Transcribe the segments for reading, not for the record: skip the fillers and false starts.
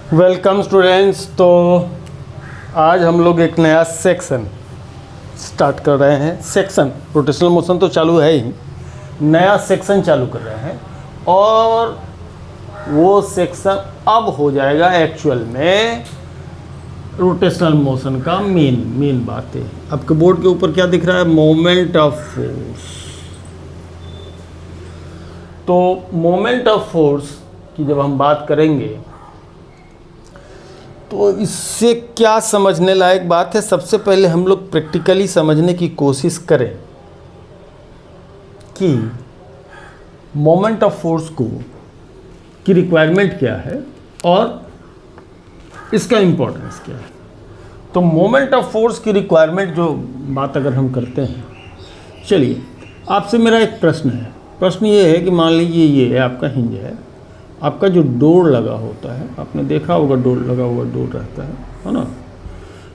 Welcome students. तो आज हम लोग एक नया सेक्शन स्टार्ट कर रहे हैं। सेक्शन रोटेशनल मोशन तो चालू है ही, नया सेक्शन चालू कर रहे हैं और वो सेक्शन अब हो जाएगा एक्चुअल में रोटेशनल मोशन का मेन बात है। आपके बोर्ड के ऊपर क्या दिख रहा है? Moment of force. तो मोमेंट ऑफ फोर्स की जब हम बात करेंगे तो इससे क्या समझने लायक बात है। सबसे पहले हम लोग प्रैक्टिकली समझने की कोशिश करें कि मोमेंट ऑफ फोर्स की रिक्वायरमेंट क्या है और इसका इम्पोर्टेंस क्या है। तो मोमेंट ऑफ फोर्स की रिक्वायरमेंट जो बात अगर हम करते हैं, चलिए आपसे मेरा एक प्रश्न है। प्रश्न ये है कि मान लीजिए ये है आपका हिंज है, आपका जो डोर लगा होता है, आपने देखा होगा डोर लगा हुआ डोर रहता है ना।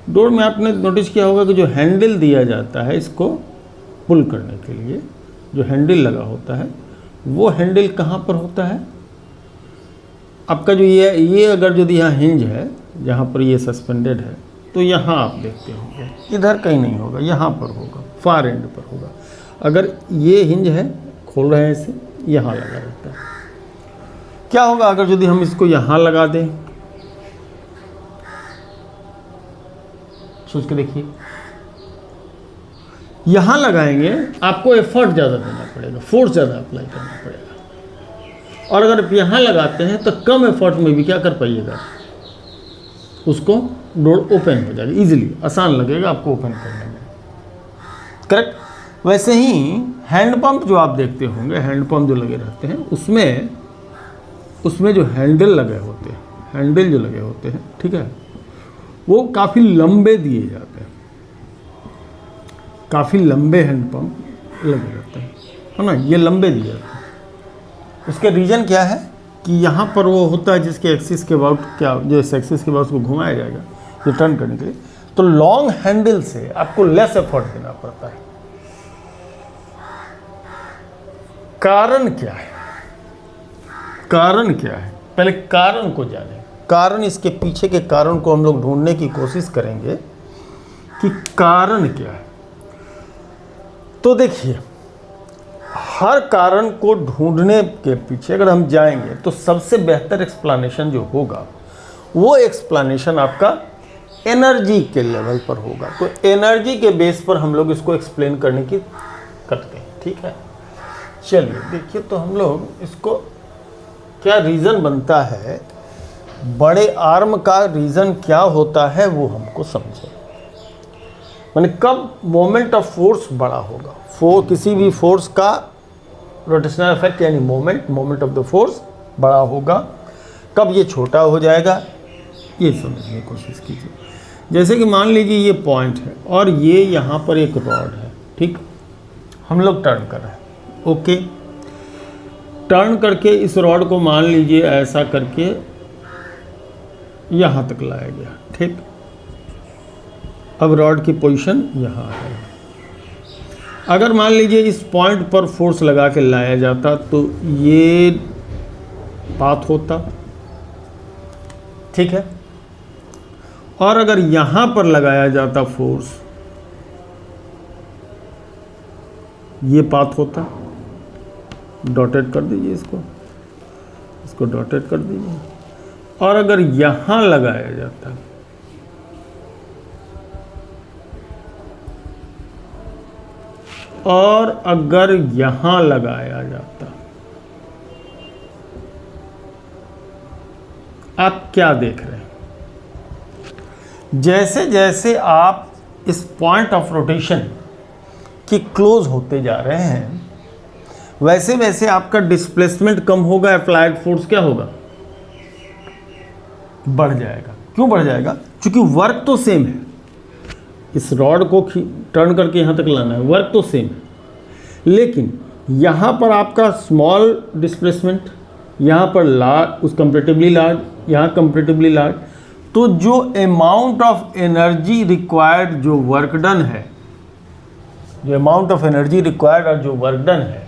डोर में आपने नोटिस किया होगा कि जो हैंडल दिया जाता है इसको पुल करने के लिए, जो हैंडल लगा होता है वो हैंडल कहाँ पर होता है? आपका जो ये अगर यदि यहाँ हिंज है जहाँ पर ये सस्पेंडेड है तो यहाँ आप देखते होंगे, इधर कहीं नहीं होगा, यहाँ पर होगा, फार एंड पर होगा। अगर ये हिंज है, खोल रहे हैं इसे, यहाँ लगा रहता है। क्या होगा अगर यदि हम इसको यहाँ लगा दें? सोच के देखिए, यहाँ लगाएंगे आपको एफर्ट ज़्यादा देना पड़ेगा, फोर्स ज़्यादा अप्लाई करना पड़ेगा। और अगर आप यहाँ लगाते हैं तो कम एफर्ट में भी क्या कर पाइएगा, उसको डोर ओपन हो जाएगा, इजीली, आसान लगेगा आपको ओपन करने में। करेक्ट। वैसे ही हैंड पंप जो आप देखते होंगे, हैंड पंप जो लगे रहते हैं उसमें जो हैंडल लगे होते हैं, हैंडल जो लगे होते हैं, ठीक है, वो काफ़ी लंबे दिए जाते हैं, काफ़ी लंबे हैंड पंप लगे रहते हैं, है ना। ये लंबे दिए जाते हैं। उसके रीज़न क्या है कि यहाँ पर वो होता है जिसके एक्सिस के अबाउट, क्या जो इस एक्सिस के अबाउट उसको घुमाया जाएगा ये टर्न करने के लिए, तो लॉन्ग हैंडल से आपको लेस एफर्ट देना पड़ता है। कारण क्या है? कारण क्या है? पहले कारण को जानें। कारण, इसके पीछे के कारण को हम लोग ढूंढने की कोशिश करेंगे कि कारण क्या है। तो देखिए, हर कारण को ढूंढने के पीछे अगर हम जाएंगे तो सबसे बेहतर एक्सप्लेनेशन जो होगा वो एक्सप्लेनेशन आपका एनर्जी के लेवल पर होगा। तो एनर्जी के बेस पर हम लोग इसको एक्सप्लेन करने की करते हैं, ठीक है। चलिए देखिए, तो हम लोग इसको क्या रीज़न बनता है, बड़े आर्म का रीज़न क्या होता है वो हमको समझे। माने कब मोमेंट ऑफ फोर्स बड़ा होगा, किसी भी फोर्स का रोटेशनल इफेक्ट यानी मोमेंट ऑफ द फोर्स बड़ा होगा, कब ये छोटा हो जाएगा, ये समझने की कोशिश कीजिए। जैसे कि मान लीजिए ये पॉइंट है और ये यहाँ पर एक रॉड है, ठीक, हम लोग टर्न कर रहे हैं, ओके। टर्न करके इस रॉड को मान लीजिए ऐसा करके यहाँ तक लाया गया, ठीक। अब रॉड की पोजीशन यहाँ है। अगर मान लीजिए इस पॉइंट पर फोर्स लगा के लाया जाता तो ये पाथ होता, ठीक है। और अगर यहाँ पर लगाया जाता फोर्स, ये पाथ होता। डॉटेड कर दीजिए इसको डॉटेड कर दीजिए। और अगर यहाँ लगाया जाता और अगर यहाँ लगाया जाता, आप क्या देख रहे हैं? जैसे जैसे आप इस पॉइंट ऑफ रोटेशन की क्लोज होते जा रहे हैं वैसे वैसे आपका डिस्प्लेसमेंट कम होगा, अप्लाइड फोर्स क्या होगा, बढ़ जाएगा। क्यों बढ़ जाएगा? क्योंकि वर्क तो सेम है, इस रॉड को टर्न करके यहाँ तक लाना है, वर्क तो सेम है, लेकिन यहाँ पर आपका स्मॉल डिस्प्लेसमेंट, यहाँ पर लार्ज, उस कंपैरेटिवली लार्ज, यहाँ कंपैरेटिवली लार्ज। तो जो अमाउंट ऑफ एनर्जी रिक्वायर्ड, जो वर्क डन है, जो अमाउंट ऑफ एनर्जी रिक्वायर्ड और जो वर्क डन है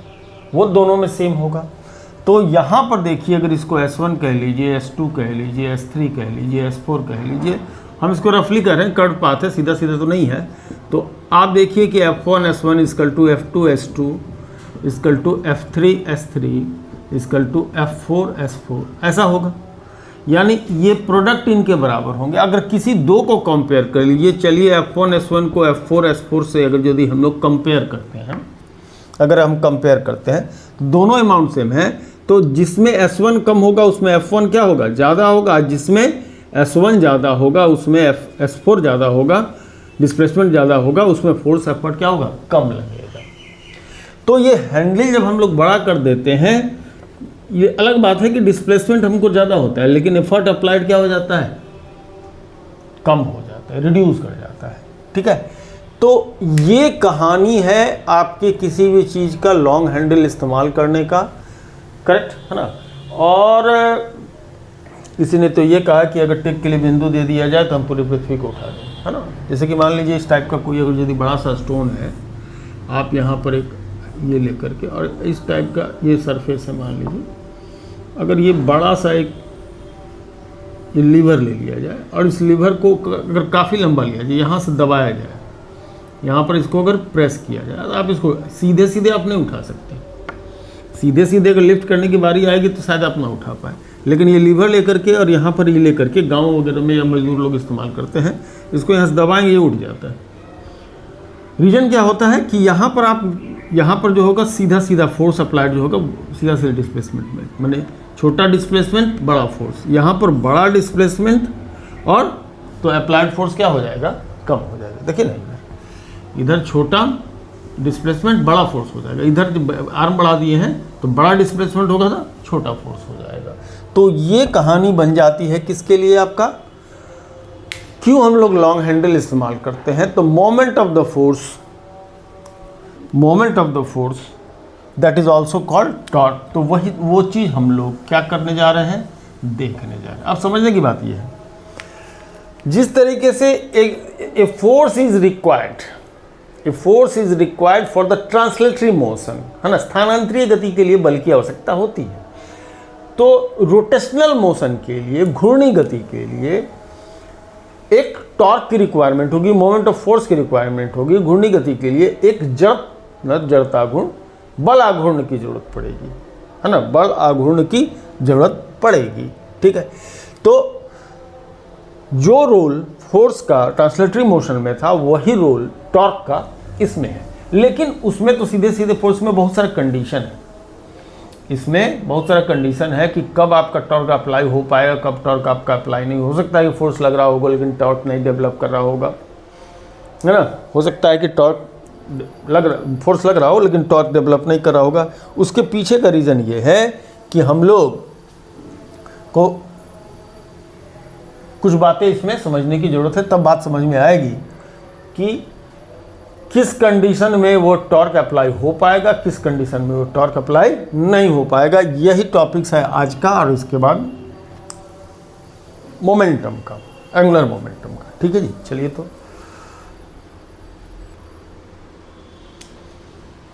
वो दोनों में सेम होगा। तो यहाँ पर देखिए, अगर इसको S1 कह लीजिए, S2 कह लीजिए, S3 कह लीजिए, S4 कह लीजिए, हम इसको रफली कर रहे हैं, कर्व पाथ है, सीधा सीधा तो नहीं है। तो आप देखिए कि F1 S1 equal to F2 S2 equal to F3 S3 equal to F4 S4 ऐसा होगा। यानी ये प्रोडक्ट इनके बराबर होंगे। अगर किसी दो को कंपेयर कर लीजिए, चलिए F1 S1 को F4 S4 से अगर यदि हम लोग कंपेयर करते हैं, अगर हम कंपेयर करते हैं तो दोनों अमाउंट सेम है, तो जिसमें S1 कम होगा उसमें F1 क्या होगा, ज़्यादा होगा। जिसमें S1 ज़्यादा होगा उसमें S4 ज़्यादा होगा, डिस्प्लेसमेंट ज़्यादा होगा, उसमें फोर्स एफर्ट क्या होगा, कम लगेगा। तो ये हैंडलिंग जब हम लोग बड़ा कर देते हैं, ये अलग बात है कि डिस्प्लेसमेंट हमको ज़्यादा होता है, लेकिन एफर्ट अप्लाइड क्या हो जाता है, कम हो जाता है, रिड्यूस कर जाता है। ठीक है, तो ये कहानी है आपके किसी भी चीज़ का लॉन्ग हैंडल इस्तेमाल करने का, करेक्ट है ना। और किसी ने तो ये कहा कि अगर टिक के लिए बिंदु दे दिया जाए तो हम पूरी पृथ्वी को उठा दें, है ना। जैसे कि मान लीजिए इस टाइप का कोई अगर यदि बड़ा सा स्टोन है, आप यहाँ पर एक ये लेकर के, और इस टाइप का ये सरफेस है, मान लीजिए अगर ये बड़ा सा एक ये लीवर ले लिया जाए और इस लीवर को अगर काफ़ी लंबा लिया जाए, यहाँ से दबाया जाए, यहाँ पर इसको अगर प्रेस किया जाए, तो आप इसको सीधे सीधे आप नहीं उठा सकते। सीधे सीधे अगर लिफ्ट करने की बारी आएगी तो शायद आप ना उठा पाए, लेकिन ये लीवर लेकर के और यहाँ पर ये लेकर के गाँव वगैरह में या मजदूर लोग इस्तेमाल करते हैं, इसको यहाँ से दबाएंगे, ये उठ जाता है। रीजन क्या होता है कि यहाँ पर आप यहाँ पर जो होगा सीधा सीधा फोर्स अप्लाइड जो होगा सीधा सीधा डिस्प्लेसमेंट में, मैंने छोटा डिस्प्लेसमेंट बड़ा फोर्स, यहाँ पर बड़ा डिस्प्लेसमेंट और तो अप्लाइड फोर्स क्या हो जाएगा, कम हो जाएगा। देखिए ना, इधर छोटा डिस्प्लेसमेंट बड़ा फोर्स हो जाएगा, इधर आर्म बढ़ा दिए हैं तो बड़ा डिस्प्लेसमेंट होगा था, छोटा फोर्स हो जाएगा। तो ये कहानी बन जाती है किसके लिए, आपका क्यों हम लोग लॉन्ग हैंडल इस्तेमाल करते हैं। तो moment of the force that is also called torque. तो वही वो चीज़ हम लोग क्या करने जा रहे हैं, देखने जा रहे हैं। अब समझने की बात ये है, जिस तरीके से a force is required for the translatory motion, है ना, स्थानांतरीय गति के लिए बल की आवश्यकता होती है। तो रोटेशनल मोशन के लिए, घूर्णी गति के लिए एक टॉर्क की रिक्वायरमेंट होगी, मोमेंट ऑफ फोर्स की रिक्वायरमेंट होगी। घूर्णी गति के लिए एक जड़ता गुण, बल आघूर्ण की जरूरत पड़ेगी, है ना, बल आघूर्ण की जरूरत पड़ेगी। ठीक है, तो जो रोल फोर्स का ट्रांसलेटरी मोशन में था वही रोल टॉर्क का इसमें है, लेकिन उसमें तो सीधे सीधे फोर्स में बहुत सारा कंडीशन है। इसमें बहुत सारा कंडीशन है कि कब आपका टॉर्क अप्लाई हो पाएगा, कब टॉर्क आपका अप्लाई नहीं हो सकता है कि फोर्स लग रहा होगा लेकिन टॉर्क नहीं डेवलप कर रहा होगा, है ना। हो सकता है कि फोर्स लग रहा हो लेकिन टॉर्क डेवलप नहीं कर रहा होगा। उसके पीछे का रीज़न ये है कि हम लोग को कुछ बातें इसमें समझने की ज़रूरत है, तब बात समझ में आएगी कि किस कंडीशन में वो टॉर्क अप्लाई हो पाएगा, किस कंडीशन में वो टॉर्क अप्लाई नहीं हो पाएगा। यही टॉपिक्स है आज का, और इसके बाद मोमेंटम का, एंगुलर मोमेंटम का। ठीक है जी, चलिए तो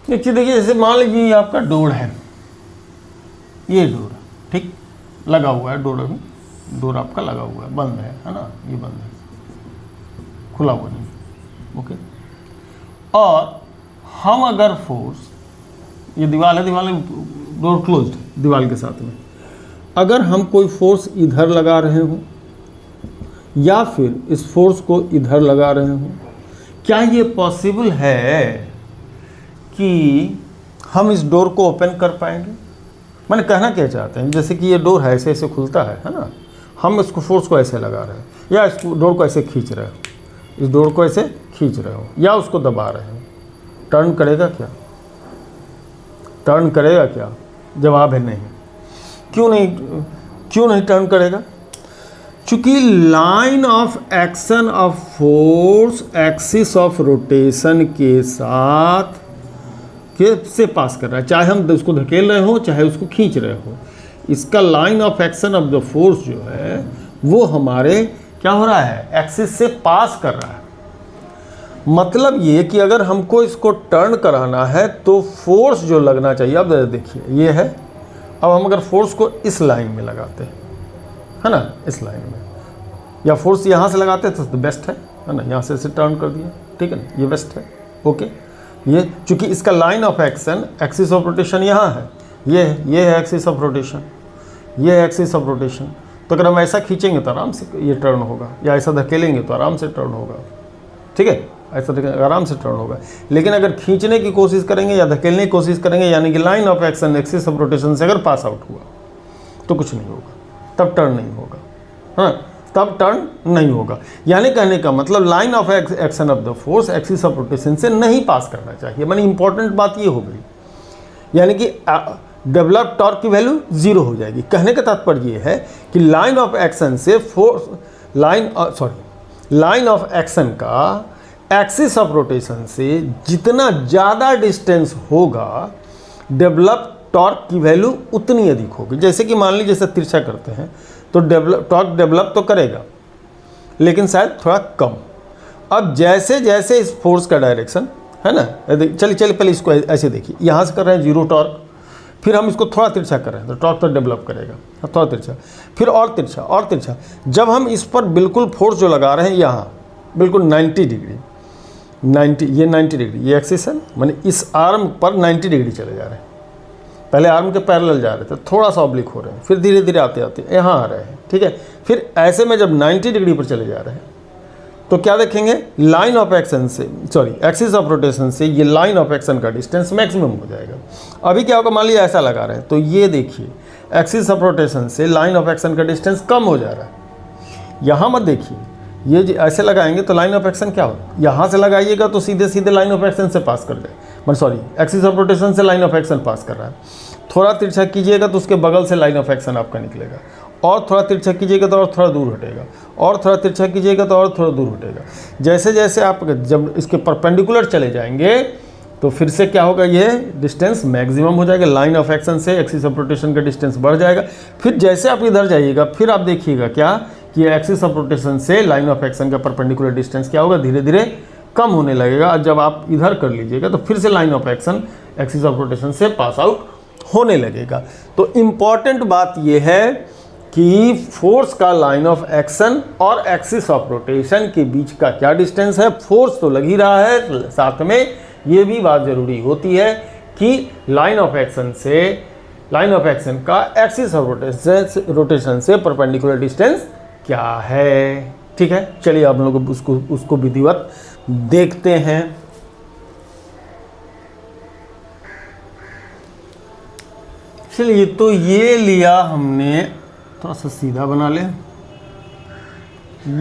एक चीज़ देखिए, जैसे मान लीजिए आपका डोर है, ये डोर ठीक लगा हुआ है, डोर आपका लगा हुआ है, बंद है ना, ये बंद है, खुला हुआ नहीं, ओके। और हम अगर फोर्स, ये दीवार है, डोर क्लोज्ड है दीवार के साथ में, अगर हम कोई फोर्स इधर लगा रहे हो या फिर इस फोर्स को इधर लगा रहे हो, क्या ये पॉसिबल है कि हम इस डोर को ओपन कर पाएंगे? मैंने कहना क्या चाहते हैं, जैसे कि ये डोर है, ऐसे ऐसे खुलता है ना, हम इसको फोर्स को ऐसे लगा रहे हैं या इस डोर को ऐसे खींच रहे हो, इस डोर को ऐसे खींच रहे हो या उसको दबा रहे हो, टर्न करेगा क्या? टर्न करेगा क्या? जवाब है नहीं। क्यों नहीं टर्न करेगा? चूंकि line of action of force axis of rotation के साथ से पास कर रहा है, चाहे हम उसको धकेल रहे हो चाहे उसको खींच रहे हो, इसका line of action of the force जो है वो हमारे क्या हो रहा है, एक्सिस से पास कर रहा है। मतलब ये कि अगर हमको इसको टर्न कराना है तो फोर्स जो लगना चाहिए, अब देखिए ये है अब हम अगर फोर्स को इस लाइन में लगाते हैं, है ना, इस लाइन में, या फोर्स यहाँ से लगाते हैं तो बेस्ट है ना, यहाँ से इसे टर्न कर दिया, ठीक है ना, ये बेस्ट है। ओके, ये चूंकि इसका line of action, axis of rotation यहाँ है, ये है एक्सिस ऑफ रोटेशन, ये है एक्सिस ऑफ रोटेशन। तो अगर हम ऐसा खींचेंगे तो आराम से ये टर्न होगा, या ऐसा धकेलेंगे तो आराम से टर्न होगा, ठीक है, ऐसा आराम से टर्न होगा। लेकिन अगर खींचने की कोशिश करेंगे या धकेलने की कोशिश करेंगे, यानी कि line of action axis of rotation से अगर पास आउट हुआ तो कुछ नहीं होगा, तब टर्न नहीं होगा, हाँ, तब टर्न नहीं होगा। यानी कहने का मतलब line of action of the force axis of rotation से नहीं पास करना चाहिए। मानी इंपॉर्टेंट बात ये हो गई, यानी कि डेवलप टॉर्क की वैल्यू 0 हो जाएगी। कहने का तात्पर्य ये है कि लाइन ऑफ एक्शन से फोर्स, लाइन ऑफ एक्शन का एक्सिस ऑफ रोटेशन से जितना ज़्यादा डिस्टेंस होगा, डेवलप टॉर्क की वैल्यू उतनी अधिक होगी। जैसे कि मान लीजिए जैसे तिरछा करते हैं तो टॉर्क डेवलप तो करेगा, लेकिन शायद थोड़ा कम। अब जैसे जैसे इस फोर्स का डायरेक्शन है ना, चलिए पहले इसको ऐसे देखिए, यहाँ से कर रहे हैं 0 टॉर्क, फिर हम इसको थोड़ा तिरछा कर रहे हैं तो टॉर्क तो डेवलप करेगा, थोड़ा तिरछा, फिर और तिरछा और तिरछा। जब हम इस पर बिल्कुल फोर्स जो लगा रहे हैं यहाँ बिल्कुल 90 डिग्री, 90, ये 90 डिग्री, ये एक्सिस है, माने इस आर्म पर 90 डिग्री चले जा रहे हैं। पहले आर्म के पैरेलल जा रहे थे, थोड़ा सा ऑब्लिक हो रहे हैं, फिर धीरे धीरे आते आते यहाँ आ रहे हैं, ठीक है। फिर ऐसे में जब 90 डिग्री पर चले जा रहे हैं तो क्या देखेंगे, लाइन ऑफ एक्शन से, एक्सिस ऑफ रोटेशन से ये लाइन ऑफ एक्शन का डिस्टेंस मैक्सिमम हो जाएगा। अभी क्या होगा, मान लीजिए ऐसा लगा रहे हैं तो ये देखिए एक्सिस ऑफ रोटेशन से लाइन ऑफ एक्शन का डिस्टेंस कम हो जा रहा है। यहाँ मत देखिए, ये ऐसे लगाएंगे तो लाइन ऑफ एक्शन क्या होगा, यहाँ से लगाइएगा तो सीधे सीधे लाइन ऑफ एक्शन से पास कर जाए, एक्सिस ऑफ रोटेशन से लाइन ऑफ एक्शन पास कर रहा है। थोड़ा तिरछा कीजिएगा तो उसके बगल से लाइन ऑफ एक्शन आपका निकलेगा, और थोड़ा तिरछा कीजिएगा तो और थोड़ा दूर हटेगा, और थोड़ा तिरछा कीजिएगा तो और थोड़ा दूर हटेगा। जैसे जैसे आप जब इसके परपेंडिकुलर चले जाएंगे तो फिर से क्या होगा, ये डिस्टेंस मैक्सिमम हो जाएगा, लाइन ऑफ एक्शन से एक्सिस ऑफ रोटेशन का डिस्टेंस बढ़ जाएगा। फिर जैसे आप इधर जाइएगा फिर आप देखिएगा क्या कि एक्सिस ऑफ रोटेशन से लाइन ऑफ एक्शन का परपेंडिकुलर डिस्टेंस क्या होगा, धीरे धीरे कम होने लगेगा। और जब आप इधर कर लीजिएगा तो फिर से line of action axis of rotation से पास आउट होने लगेगा। तो इम्पॉर्टेंट बात यह है कि फोर्स का लाइन ऑफ एक्शन और एक्सिस ऑफ रोटेशन के बीच का क्या डिस्टेंस है। फोर्स तो लग ही रहा है, साथ में ये भी बात जरूरी होती है कि लाइन ऑफ एक्शन का एक्सिस ऑफ रोटेशन से परपेंडिकुलर डिस्टेंस क्या है। ठीक है, चलिए आप लोग उसको विधिवत देखते हैं। चलिए, तो ये लिया हमने, थोड़ा सा सीधा बना ले,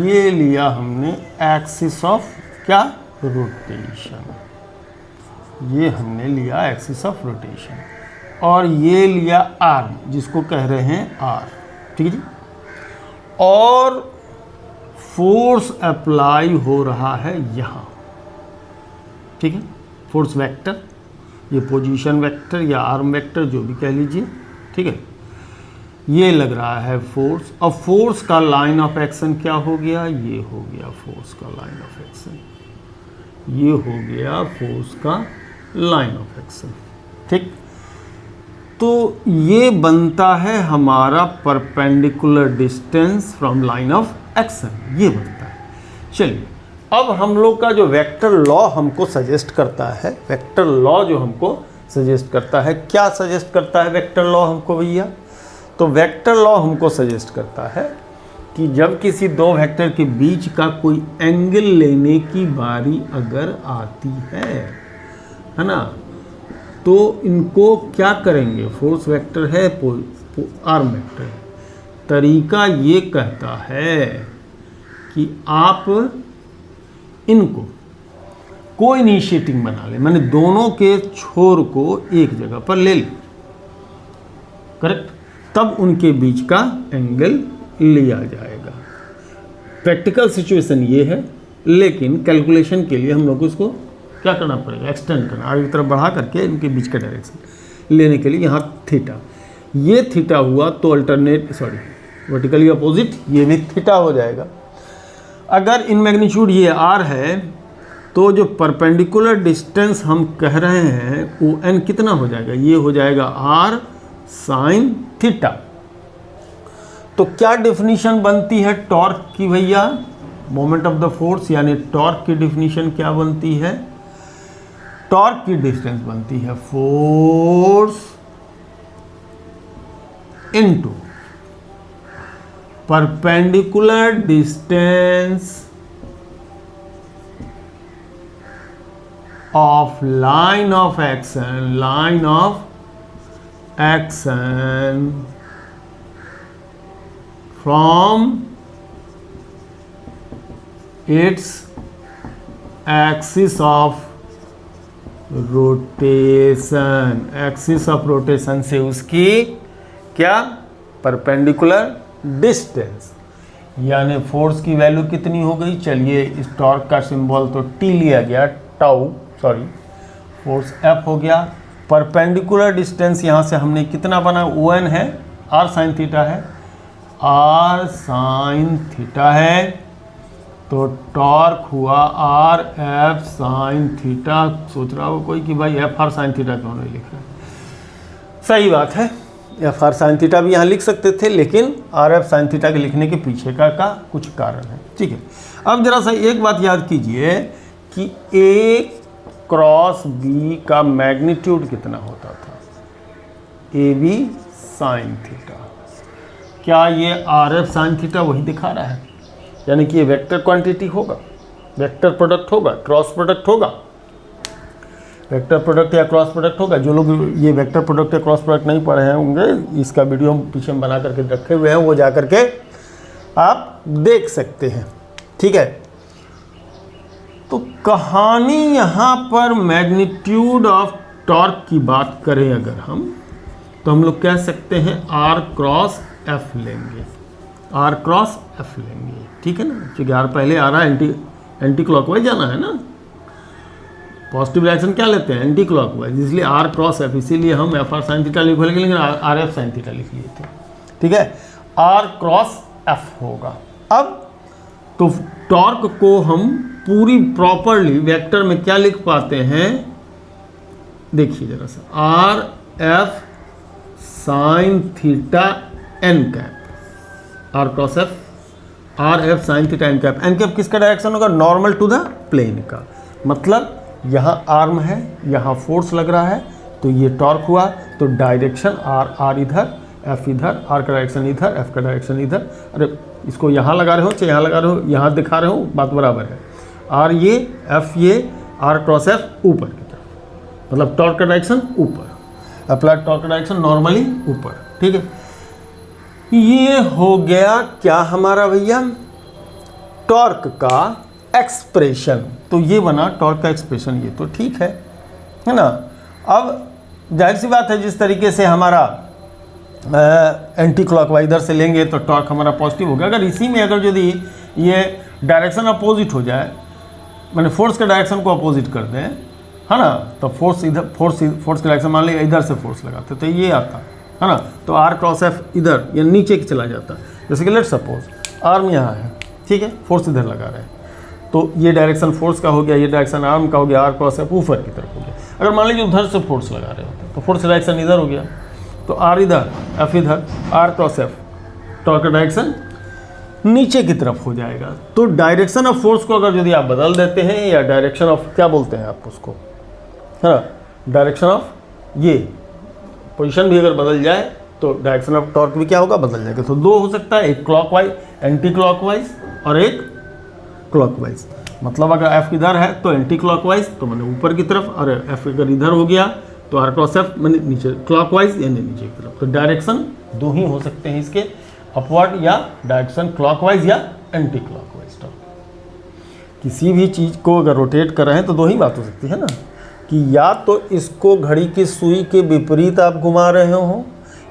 ये लिया हमने एक्सिस ऑफ क्या, रोटेशन, ये हमने लिया एक्सिस ऑफ रोटेशन, और ये लिया आर्म जिसको कह रहे हैं आर। ठीक है जी, और फोर्स अप्लाई हो रहा है यहाँ। ठीक है, फोर्स वेक्टर, ये पोजीशन वेक्टर या आर्म वेक्टर जो भी कह लीजिए। ठीक है, ये लग रहा है फोर्स, और फोर्स का लाइन ऑफ एक्शन क्या हो गया, ये हो गया फोर्स का लाइन ऑफ एक्शन, ये हो गया फोर्स का लाइन ऑफ एक्शन। ठीक, तो ये बनता है हमारा perpendicular distance from line of action, ये बनता है। चलिए, अब हम लोग का जो वेक्टर लॉ हमको सजेस्ट करता है, वेक्टर लॉ जो हमको सजेस्ट करता है, क्या सजेस्ट करता है वेक्टर लॉ हमको भैया? तो वेक्टर लॉ हमको सजेस्ट करता है कि जब किसी दो वेक्टर के बीच का कोई एंगल लेने की बारी अगर आती है ना, तो इनको क्या करेंगे, फोर्स वेक्टर है, आर्म वेक्टर है, तरीका ये कहता है कि आप इनको को इनिशिएटिंग बना ले, माने दोनों के छोर को एक जगह पर ले ले, करेक्ट, तब उनके बीच का एंगल लिया जाएगा। प्रैक्टिकल सिचुएशन ये है, लेकिन कैलकुलेशन के लिए हम लोग को इसको क्या करना पड़ेगा, एक्सटेंड करना, आगे की तरफ बढ़ा करके इनके बीच का डायरेक्शन लेने के लिए यहाँ थीटा, ये थीटा हुआ तो अल्टरनेट वर्टिकली अपोजिट ये भी थीटा हो जाएगा। अगर इन मैग्नीट्यूड ये आर है तो जो परपेंडिकुलर डिस्टेंस हम कह रहे हैं वो एन कितना हो जाएगा, ये हो जाएगा आर साइन थीटा। तो क्या डेफिनेशन बनती है टॉर्क की भैया? मोमेंट ऑफ द फोर्स यानी टॉर्क की डेफिनेशन क्या बनती है? टॉर्क की डिस्टेंस बनती है force into perpendicular distance of line of action from its axis of rotation से उसकी क्या परपेंडिकुलर डिस्टेंस, यानी फोर्स की वैल्यू कितनी हो गई? चलिए इस टॉर्क का सिंबल तो टी लिया गया, फोर्स एफ हो गया। परपेंडिकुलर डिस्टेंस यहाँ से हमने कितना बना? ON है, आर साइन थीटा है, तो टॉर्क हुआ आर एफ साइन थीटा। सोच रहा हो कोई कि भाई एफ आर साइन थीटा क्यों नहीं लिख रहा है? सही बात है, एफ आर साइन थीटा भी यहाँ लिख सकते थे, लेकिन आर एफ साइन थीटा के लिखने के पीछे का कुछ कारण है। ठीक है, अब जरा सा एक बात याद कीजिए कि ए क्रॉस बी का मैग्नीट्यूड कितना होता था? A B sine theta. क्या ये आर एफ साइन थीटा वही दिखा रहा है? यानी कि ये वेक्टर क्वांटिटी होगा, वेक्टर प्रोडक्ट होगा, क्रॉस प्रोडक्ट होगा, वेक्टर प्रोडक्ट या क्रॉस प्रोडक्ट होगा। जो लोग ये वेक्टर प्रोडक्ट या क्रॉस प्रोडक्ट नहीं पढ़े हैं होंगे, इसका वीडियो हम पीछे में बना करके रखे हुए हैं, वो जा करके आप देख सकते हैं। ठीक है, तो कहानी यहाँ पर मैग्नीट्यूड ऑफ टॉर्क की बात करें अगर हम, तो हम लोग कह सकते हैं आर क्रॉस एफ लेंगे, आर क्रॉस एफ लेंगे। ठीक है ना, क्योंकि आर पहले आ रहा है, एंटी क्लॉकवाइज जाना है ना, पॉजिटिव डायरेक्शन क्या लेते हैं? एंटी क्लॉकवाइज, इसलिए आर क्रॉस एफ, इसीलिए हम एफ आर साइन थीटा लिख लेंगे, लेकिन आर एफ साइन थीटा लिख लिए थे। ठीक है, आर क्रॉस एफ होगा। अब तो टॉर्क को हम पूरी प्रॉपरली वेक्टर में क्या लिख पाते हैं? देखिए जरा सा, R F sine theta N cap, R cross F, R F sine theta N cap. N cap किसका डायरेक्शन होगा? नॉर्मल टू द प्लेन का। मतलब यहाँ आर्म है, यहाँ फोर्स लग रहा है, तो ये टॉर्क हुआ, तो डायरेक्शन आर इधर, एफ इधर, आर का डायरेक्शन इधर, एफ का डायरेक्शन इधर। अरे इसको यहाँ लगा रहे हो चाहे यहाँ लगा रहे हो, यहाँ दिखा रहे हो, बात बराबर है। आर ये, एफ ये, आर क्रॉस एफ ऊपर की तरफ, मतलब टॉर्क का डायरेक्शन ऊपर, अप्लाइड टॉर्क का डायरेक्शन नॉर्मली ऊपर। ठीक है, ये हो गया क्या हमारा भैया? टॉर्क का एक्सप्रेशन। तो ये बना टॉर्क का एक्सप्रेशन, ये तो ठीक है ना। अब जाहिर सी बात है, जिस तरीके से हमारा एंटी क्लॉकवाइज इधर से लेंगे तो टॉर्क हमारा पॉजिटिव होगा। अगर इसी में अगर यदि ये डायरेक्शन अपोजिट हो जाए, मैंने फोर्स के डायरेक्शन को अपोजिट कर दें, है ना, तो फोर्स इधर, फोर्स के डायरेक्शन मान लिया इधर से फोर्स लगाते तो ये आता है ना, तो आर क्रॉस एफ इधर या नीचे की चला जाता। जैसे कि लेट सपोज आर्म यहाँ है, ठीक है, फोर्स इधर लगा रहे हैं, तो ये डायरेक्शन फोर्स का हो गया, ये डायरेक्शन आर्म का हो गया, आर क्रॉस एफ ऊपर की तरफ हो गया। अगर मान लीजिए उधर से फोर्स लगा रहे होते तो फोर्स डायरेक्शन इधर हो गया, तो आर इधर, एफ इधर, आर क्रॉस एफ, टॉर्क का डायरेक्शन नीचे की तरफ हो जाएगा। तो डायरेक्शन ऑफ फोर्स को अगर यदि आप बदल देते हैं, या डायरेक्शन ऑफ क्या बोलते हैं आप उसको, है ना, डायरेक्शन ऑफ ये पोजीशन भी अगर बदल जाए तो डायरेक्शन ऑफ टॉर्क भी क्या होगा? बदल जाएगा। तो दो हो सकता है, एक क्लॉकवाइज, एंटी क्लॉकवाइज, और एक क्लॉकवाइज। मतलब अगर एफ इधर है तो एंटी क्लॉकवाइज, तो मैंने ऊपर की तरफ, और एफ अगर इधर हो गया तो आर क्रॉस एफ मैंने नीचे, क्लॉकवाइज यानी नीचे की तरफ। तो डायरेक्शन दो ही हो सकते हैं इसके, अपवर्ड या डायरेक्शन क्लॉकवाइज या एंटी क्लॉकवाइज। किसी भी चीज़ को अगर रोटेट कर रहे हैं तो दो ही बात हो सकती है ना, कि या तो इसको घड़ी की सुई के विपरीत आप घुमा रहे हो,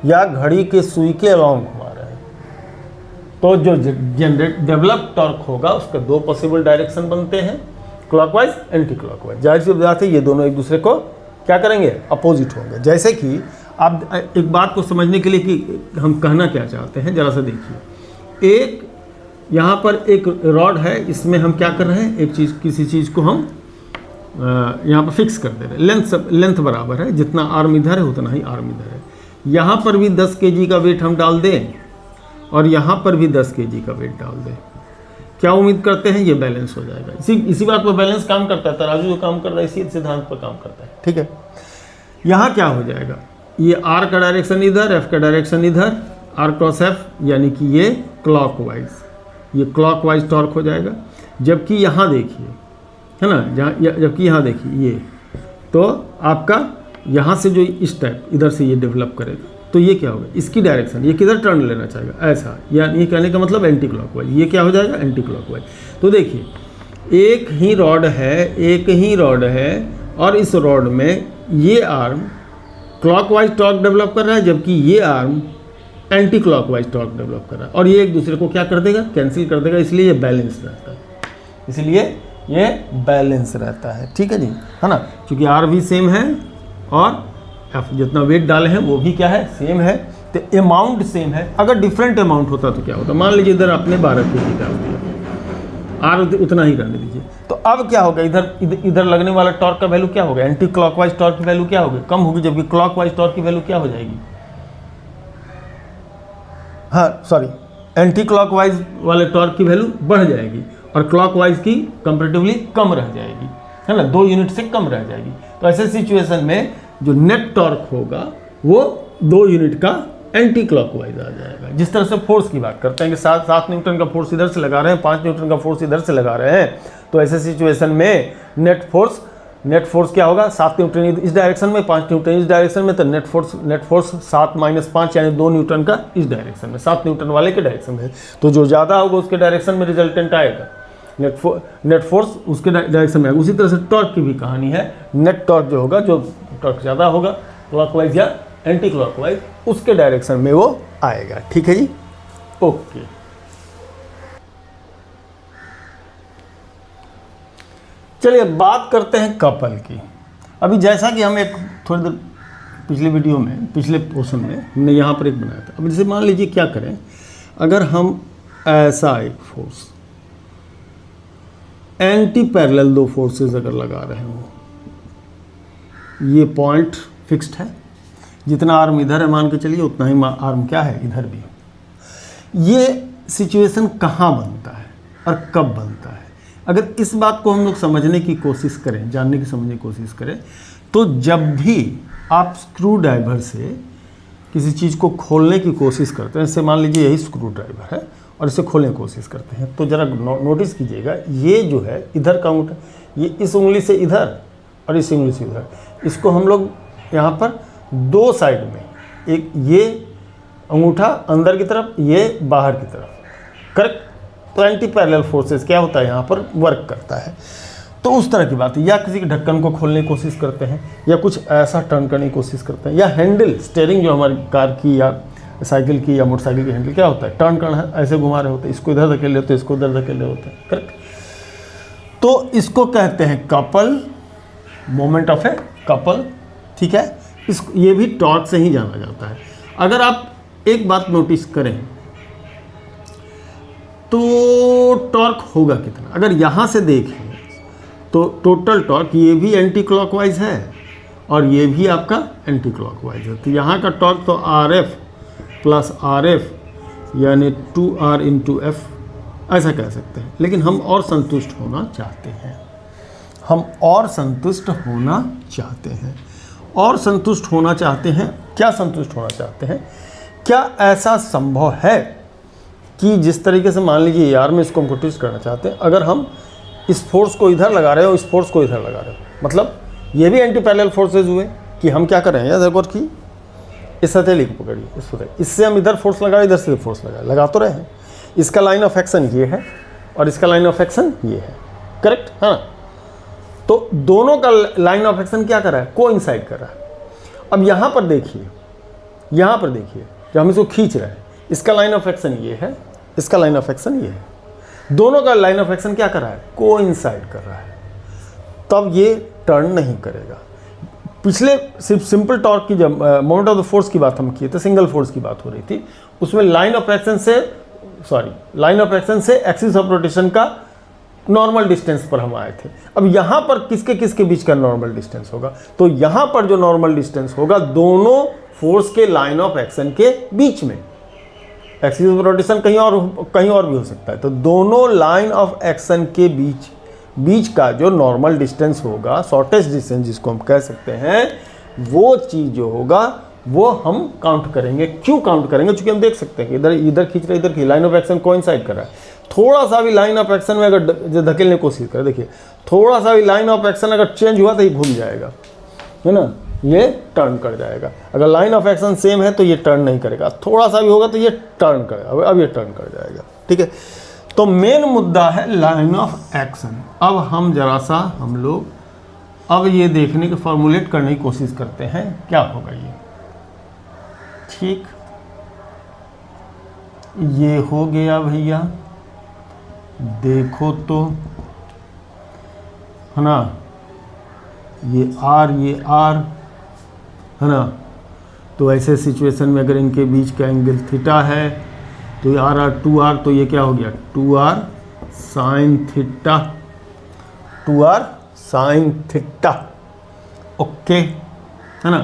या घड़ी के सुई के अलॉन्ग घुमा रहे हैं। तो जो जनरेट डेवलप टॉर्क होगा उसके दो पॉसिबल डायरेक्शन बनते हैं, क्लॉकवाइज, एंटी क्लॉकवाइज। जाहिर सी बात है ये दोनों एक दूसरे को क्या करेंगे? अपोजिट होंगे। जैसे कि आप एक बात को समझने के लिए कि हम कहना क्या चाहते हैं, जरा सा देखिए, एक यहाँ पर एक रॉड है, इसमें हम क्या कर रहे हैं, एक चीज़, किसी चीज़ को हम यहाँ पर फिक्स कर दे रहे हैं, लेंथ बराबर है, जितना आर्म इधर है उतना ही आर्म इधर है। यहाँ पर भी 10 kg का वेट हम डाल दें और यहाँ पर भी 10 kg का वेट डाल दें, क्या उम्मीद करते हैं? ये बैलेंस हो जाएगा। इसी बात पर बैलेंस काम करता है, तराजू जो काम कर रहा है इसी सिद्धांत पर काम करता है, ठीक है। यहाँ क्या हो जाएगा, ये आर का डायरेक्शन इधर, एफ का डायरेक्शन इधर, आर क्रॉस एफ यानी कि ये क्लॉकवाइज, ये क्लॉकवाइज टॉर्क हो जाएगा। जबकि यहाँ देखिए, है ना, जबकि यहाँ देखिए ये, तो आपका यहाँ से जो इस टाइप इधर से ये डेवलप करेगा, तो ये क्या होगा, इसकी डायरेक्शन, ये किधर टर्न लेना चाहेगा, ऐसा, या ये कहने का मतलब एंटी क्लॉकवाइज, ये क्या हो जाएगा, एंटी क्लॉकवाइज। तो देखिए एक ही रॉड है और इस रॉड में ये आर्म क्लॉकवाइज टॉर्क डेवलप कर रहा है, जबकि ये arm anti clockwise torque develop कर रहा है, और ये एक दूसरे को क्या कर देगा, कैंसिल कर देगा, इसलिए ये बैलेंस रहता है, इसलिए ये बैलेंस रहता है, ठीक है जी, है ना। क्योंकि आर भी सेम है और एफ जितना वेट डाले हैं वो भी क्या है, सेम है, तो अमाउंट सेम है। अगर डिफरेंट अमाउंट होता तो क्या होता, मान लीजिए इधर आपने 12 kg डाल दिया, आर उतना ही रहने दीजिए, तो अब क्या होगा, इधर लगने वाला टॉर्क का वैल्यू क्या होगा, एंटी क्लॉकवाइज टॉर्क की वैल्यू क्या होगी, कम होगी, जबकि क्लॉकवाइज टॉर्क की वैल्यू क्या हो जाएगी, हाँ सॉरी, एंटी क्लॉकवाइज वाले टॉर्क की वैल्यू बढ़ जाएगी और क्लॉकवाइज की कंपैरेटिवली कम रह जाएगी, है ना, 2 यूनिट से कम रह जाएगी। तो ऐसे सिचुएशन में जो नेट टॉर्क होगा वो 2 यूनिट का एंटी क्लॉकवाइज आ जाएगा। जिस तरह से फोर्स की बात करते हैं कि 7 न्यूटन का फोर्स इधर से लगा रहे हैं, 5 न्यूटन का फोर्स इधर से लगा रहे हैं, तो ऐसे सिचुएशन में नेट फोर्स क्या होगा, 7 न्यूटन इस डायरेक्शन में, 5 न्यूटन इस डायरेक्शन में, तो नेट फोर्स 7 - 5 यानी 2 न्यूटन का इस डायरेक्शन में, 7 न्यूटन वाले के डायरेक्शन में, तो जो ज़्यादा होगा उसके डायरेक्शन में रिजल्टेंट आएगा, नेट फोर्स उसके डायरेक्शन में आएगा। उसी तरह से टॉर्क की भी कहानी है, नेट टॉर्क जो होगा, जो टॉर्क ज़्यादा होगा क्लॉकवाइज या एंटी क्लॉकवाइज, उसके डायरेक्शन में वो आएगा, ठीक है जी, ओके। चलिए बात करते हैं कपल की। अभी जैसा कि हम एक थोड़ी देर पिछले वीडियो में, पिछले पोर्शन में हमने यहाँ पर एक बनाया था। अब जैसे मान लीजिए क्या करें, अगर हम ऐसा एक फोर्स एंटी पैरेलल 2 फोर्सेस अगर लगा रहे हो, ये पॉइंट फिक्स्ड है, जितना आर्म इधर है मान के चलिए उतना ही आर्म क्या है इधर भी। ये सिचुएशन कहाँ बनता है और कब बनता है, अगर इस बात को हम लोग समझने की कोशिश करें, जानने की समझने की कोशिश करें, तो जब भी आप स्क्रू ड्राइवर से किसी चीज़ को खोलने की कोशिश करते हैं, जैसे मान लीजिए यही स्क्रू ड्राइवर है और इसे खोलने की कोशिश करते हैं, तो ज़रा नोटिस कीजिएगा, ये जो है इधर का अंगूठा, ये इस उंगली से इधर और इस उंगली से इधर, इसको हम लोग यहाँ पर 2 साइड में, एक ये अंगूठा अंदर की तरफ, ये बाहर की तरफ, करेक्ट। तो एंटी पैरेलल फोर्सेस क्या होता है यहाँ पर वर्क करता है, तो उस तरह की बात है। या किसी के ढक्कन को खोलने की कोशिश करते हैं, या कुछ ऐसा टर्न करने की कोशिश करते हैं, या हैंडल स्टीयरिंग जो हमारी कार की या साइकिल की या मोटरसाइकिल की हैंडल क्या होता है, टर्न करना है, ऐसे घुमा रहे होते हैं, इसको इधर धकेल होते हैं, इसको उधर धकेले होते हैं, करेक्ट। तो इसको कहते हैं couple, moment of a couple, ठीक है। ये भी टॉर्क से ही जाना जाता है। अगर आप एक बात नोटिस करें तो टॉर्क होगा कितना, अगर यहाँ से देखें तो टोटल टॉर्क ये भी एंटी क्लॉकवाइज है और ये भी आपका एंटी क्लॉकवाइज है, तो यहाँ का टॉर्क तो RF + RF यानी 2R × F ऐसा कह सकते हैं। लेकिन हम और संतुष्ट होना चाहते हैं, और संतुष्ट होना चाहते हैं। क्या संतुष्ट होना चाहते हैं, क्या ऐसा संभव है कि जिस तरीके से मान लीजिए यार में इसको हम ट्विस्ट करना चाहते हैं, अगर हम इस फोर्स को इधर लगा रहे हो, इस फोर्स को इधर लगा रहे हो, मतलब ये भी एंटी पैरेलल फोर्सेज हुए कि हम क्या कर रहे हैं, याद रखो कि इस हथेली को पकड़िए, इससे हम इधर फोर्स लगा, इधर से फोर्स लगा तो रहे हैं। इसका लाइन ऑफ एक्शन ये है और इसका लाइन ऑफ एक्शन ये है, करेक्ट, हाँ। तो दोनों का लाइन ऑफ एक्शन क्या कर रहा है, कोइंसाइड कर रहा है। अब यहाँ पर देखिए जब हम इसको खींच रहे हैं, इसका लाइन ऑफ एक्शन ये है, इसका लाइन ऑफ एक्शन ये है, दोनों का लाइन ऑफ एक्शन क्या कर रहा है, कोइंसाइड कर रहा है, तब ये टर्न नहीं करेगा। पिछले सिर्फ सिंपल टॉर्क की जब मोमेंट ऑफ द फोर्स की बात हम किए थे, सिंगल फोर्स की बात हो रही थी, उसमें लाइन ऑफ एक्शन से एक्सिस ऑफ रोटेशन का नॉर्मल डिस्टेंस पर हम आए थे। अब यहाँ पर किसके बीच का नॉर्मल डिस्टेंस होगा, तो यहाँ पर जो नॉर्मल डिस्टेंस होगा दोनों फोर्स के लाइन ऑफ एक्शन के बीच में। एक्सिस ऑफ रोटेशन कहीं और भी हो सकता है। तो दोनों लाइन ऑफ एक्शन के बीच का जो नॉर्मल डिस्टेंस होगा, शॉर्टेस्ट डिस्टेंस जिसको हम कह सकते हैं, वो चीज़ जो होगा वो हम काउंट करेंगे। क्यों काउंट करेंगे? क्योंकि हम देख सकते हैं कि इधर खींच रहे, इधर की लाइन ऑफ एक्शन कोइंसाइड कर रहा है। थोड़ा सा भी लाइन ऑफ एक्शन में अगर धकेलने की कोशिश करें, देखिए थोड़ा सा भी लाइन ऑफ एक्शन अगर चेंज हुआ तो ये घूम जाएगा, है ना, ये टर्न कर जाएगा। अगर लाइन ऑफ एक्शन सेम है तो ये टर्न नहीं करेगा, थोड़ा सा भी होगा तो ये टर्न करेगा। अब ये टर्न कर जाएगा, ठीक है। तो मेन मुद्दा है लाइन ऑफ एक्शन। अब हम जरा सा हम लोग अब ये देखने के फॉर्मुलेट करने की कोशिश करते हैं क्या होगा ये। ठीक, ये हो गया भैया, देखो तो, है ना, ये आर है ना। तो ऐसे सिचुएशन में अगर इनके बीच का एंगल थीटा है तो ये आर 2r, तो ये क्या हो गया 2r sine theta, 2r sine theta, okay, है ना।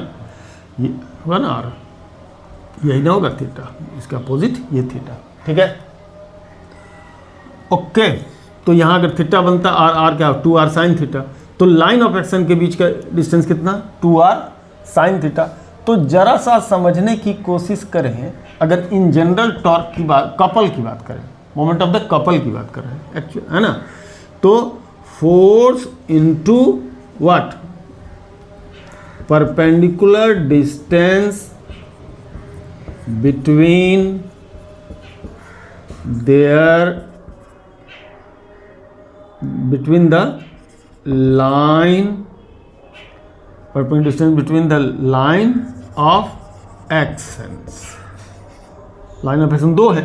ये होगा ना आर, यही ना होगा थीटा, इसका अपोजिट ये थीटा, ठीक है, ओके। तो यहाँ अगर थीटा बनता आर क्या 2r साइन थीटा, तो लाइन ऑफ एक्शन के बीच का डिस्टेंस कितना 2r साइन थीटा। तो जरा सा समझने की कोशिश करें, अगर इन जनरल टॉर्क की बात, कपल की बात करें, मोमेंट ऑफ द कपल की बात करें एक्चुअली, है ना, तो force into what, perpendicular distance between the line, perpendicular distance between the line of actions, line of action 2 है,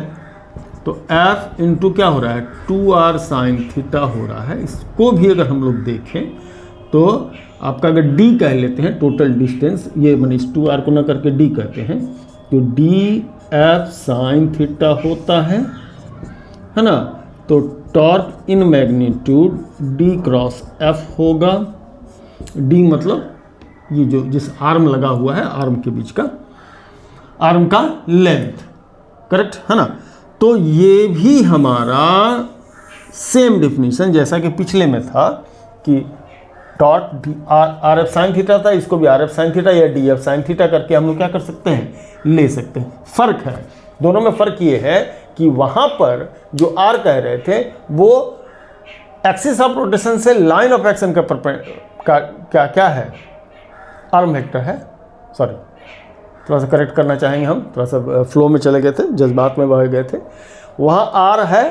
तो F इंटू क्या हो रहा है 2r साइन थीटा हो रहा है। इसको भी अगर हम लोग देखें तो आपका अगर d कह लेते हैं टोटल डिस्टेंस, ये मैंने इस 2r को ना करके d कहते हैं, तो डी एफ साइन थीटा होता है ना। तो torque in magnitude D cross F होगा। डी मतलब ये जो जिस आर्म लगा हुआ है, आर्म के बीच का, आर्म का लेंथ, करेक्ट है ना। तो ये भी हमारा सेम डिफिनीशन जैसा कि पिछले में था कि torque are F sine theta था, इसको भी आर एफ साइन थीटा या डी एफ साइन थीटा करके हम लोग क्या कर सकते हैं, ले सकते हैं। फर्क है दोनों में, फर्क ये है कि वहां पर जो आर कह रहे थे वो एक्सिस ऑफ रोटेशन से लाइन ऑफ एक्शन का क्या है, आर्म वेक्टर है। सॉरी, थोड़ा सा करेक्ट करना चाहेंगे हम, थोड़ा सा फ्लो में चले गए थे, जज्बात में बह गए थे। वहाँ आर है